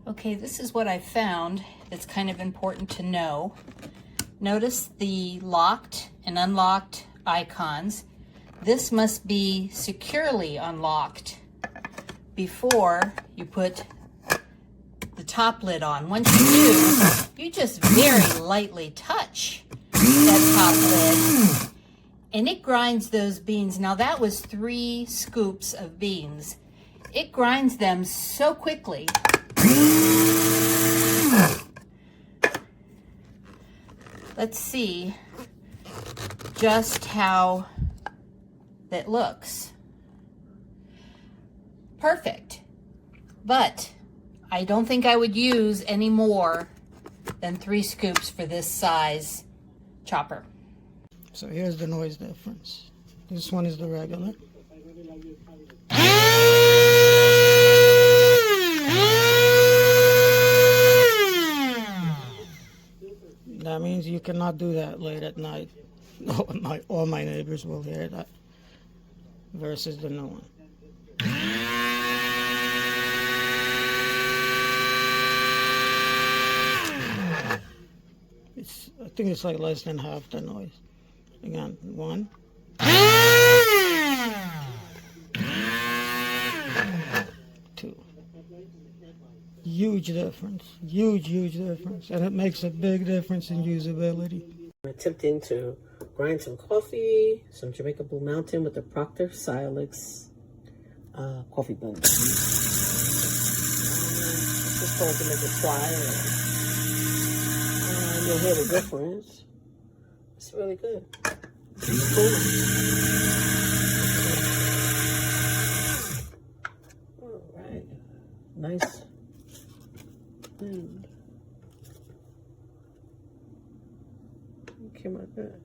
Okay, this is what I found that's kind of important to know. Notice the locked and unlocked icons. This must be securely unlocked before you put the top lid on. Once you do, you just very lightly touch that top lid and it grinds those beans. Now that was 3 scoops of beans. It grinds them so quickly. Let's see just how that looks. Perfect. But I don't think I would use any more than 3 scoops for this size chopper. So here's the noise difference. This one is the regular. That means you cannot do that late at night. All my neighbors will hear that. Versus the new one. I think it's like less than half the noise. Again, 1. 2. Huge difference. Huge difference. And it makes a big difference in usability. I'm attempting to grind some coffee, some Jamaica Blue Mountain with the Proctor Silex coffee blender. Just going to make a try. And you'll hear the difference. It's really good. It's cool. All right. Nice. And came out good.